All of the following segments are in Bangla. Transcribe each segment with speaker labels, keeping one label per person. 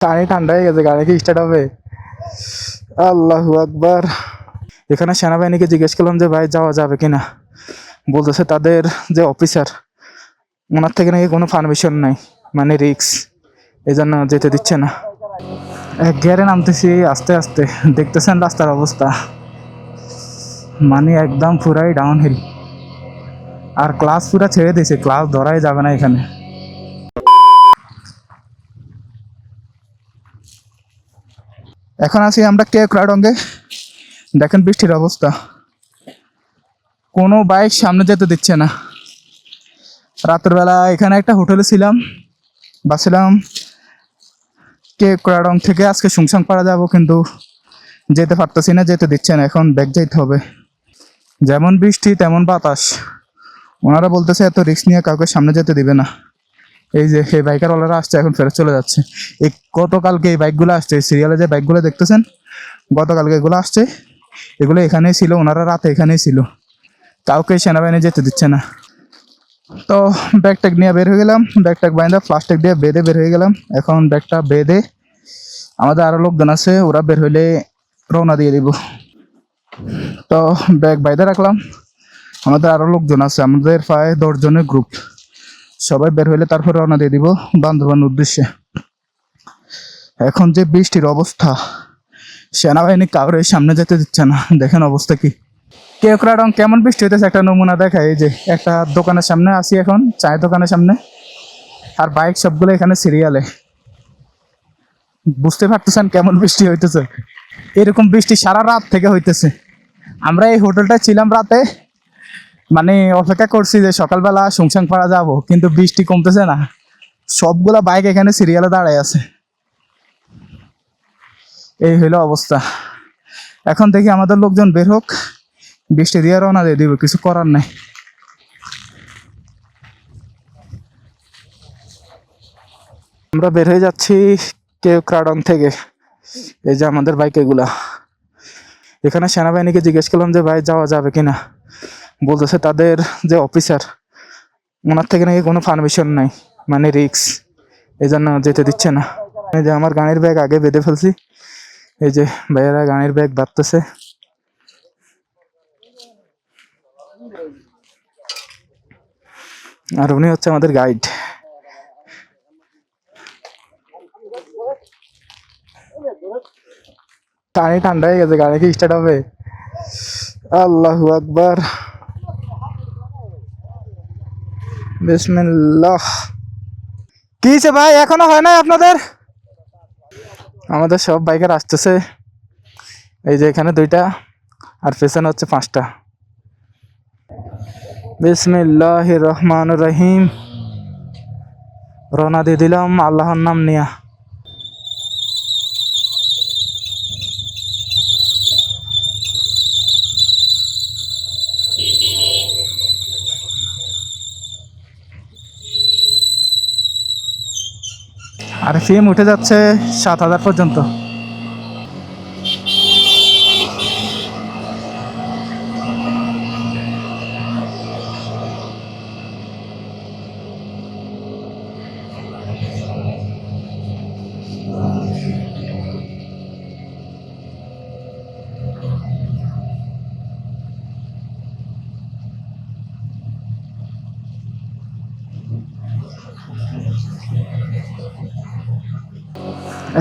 Speaker 1: পানি ঠান্ডা হয়ে গেছে, গাড়ি কি স্টার্ট হবে? আল্লাহু আকবার। এখানে সেনাবাহিনীকে জিজ্ঞেস করলাম যে ভাই যাওয়া যাবে কিনা, বলতেছে তাদের যে অফিসার ওনার থেকে নাকি কোনো পারমিশন নাই, মানে রিক্স, এই জন্য যেতে দিচ্ছে না। এক গিয়ারে নামতেছি আস্তে আস্তে, দেখতেছেন রাস্তার অবস্থা, মানে একদম পুরাই ডাউন হিল। আর ক্লাস পুরা ছেড়ে দিয়েছে, ক্লাস ধরাই যাবে না এখানে। এখন আছি আমরা কেওক্রাডঙ্গে। দেখেন বৃষ্টির অবস্থা, কোনো বাইক সামনে যেতে দিচ্ছে না। রাতের বেলা এখানে একটা হোটেলে ছিলাম, ভাবছিলাম কেওক্রাডং থেকে আজকে সুংসাং পাড়া যাবো, কিন্তু যেতে পারতেছি না, যেতে দিচ্ছে না, এখন ব্যাক যাইতে হবে। যেমন বৃষ্টি তেমন বাতাস, ওনারা বলতেছে এত রিস্ক নিয়ে কাউকে সামনে যেতে দিবে না। এই যে এই বাইকার ওনারা আসছে, এখন ফেরত চলে যাচ্ছে। এই গতকালকে এই বাইকগুলো আসছে, সিরিয়ালে যে বাইকগুলো দেখতেছেন গতকালকে এগুলো আসছে, এগুলো এখানেই ছিল, ওনারা রাতে এখানেই ছিল, কাউকে সেনাবাহিনী যেতে দিচ্ছে না। তো ব্যাগট্যাগ নিয়ে বের হয়ে গেলাম, ব্যাগট্যাগ বাইন্দা প্লাস্টিক দিয়ে বেঁধে বের হয়ে গেলাম। এখন ব্যাগটা বেঁধে আমাদের আরও লোকজন আছে, ওরা বের হইলে রওনা দিয়ে দিব। তো ব্যাগ বাইরে রাখলাম, আমাদের আরও লোকজন আছে, আমাদের প্রায় 10 জনের গ্রুপ, সবাই বের হইলে তারপর রওনা দিয়ে দিব বান্দরবান উদ্দেশ্যে। এখন যে বৃষ্টির অবস্থা, সেনাবাহিনী কাউরে সামনে যেতে দিচ্ছে না, দেখেন অবস্থা কি। কেওক্রাডং কেমন বৃষ্টি হইতেছে একটা নমুনা দেখায়। এই যে একটা দোকানের সামনে আছি এখন, চায়ের দোকানের সামনে, আর বাইক সবগুলো এখানে সিরিয়ালে। বুঝতে পারতেছেন কেমন বৃষ্টি হইতেছে। এরকম বৃষ্টি সারা রাত থেকে হইতেছে। আমরা এই হোটেলটায় ছিলাম রাতে, মানে অপেক্ষা করছি যে সকালবেলা সুংসাং পাড়া যাবো, কিন্তু বৃষ্টি কমতেছে না, সবগুলা বাইক এখানে সিরিয়ালে দাঁড়ায় আছে। এই হইলো অবস্থা। এখন দেখি আমাদের লোকজন বের হোক, বৃষ্টি দিয়ে রওনা দিয়ে দিব, কিছু করার নাই। আমরা বের হয়ে যাচ্ছি কেওক্রাডং থেকে। এই যে আমাদের বাইক এগুলা। এখানে সেনাবাহিনীকে জিজ্ঞেস করলাম যে ভাই যাওয়া যাবে কিনা, বলতেছে তাদের যে অফিসার ওনার থেকে নাকি কোনো পারমিশন নাই, মানে রিক্স, এই জন্য যেতে দিচ্ছে না। এই যে আমার গাড়ির ব্যাগ আগে বেঁধে ফেলছি, এই যে ভাইয়েরা গাড়ির ব্যাগ বাঁধতেছে। আর উনি হচ্ছে আমাদের গাইড। পানি ঠান্ডা হয়ে গেছে, গাড়ি কি স্টার্ট হবে? আল্লাহু আকবার, বিসমিল্লাহ। কি হয়েছে ভাই, এখনো হয় নাই আপনাদের? আমাদের সব বাইকার আসতেছে, এই যে এখানে 2টা আর পেছনে হচ্ছে 5টা। বিসমিল্লাহির রহমানির রহিম, রওনা দিয়ে দিলাম আল্লাহর নাম নিয়া। আর ফিম উঠে যাচ্ছে 7,000 পর্যন্ত।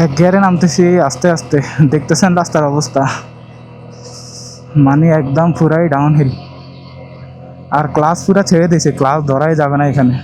Speaker 1: এক গিয়ারে নামতেছি আস্তে আস্তে, দেখতেছেন রাস্তার অবস্থা, মানে একদম পুরাই ডাউন হিল। আর ক্লাস পুরা ছেড়ে দিয়েছে, ক্লাস ধরাই যাবে না এখানে।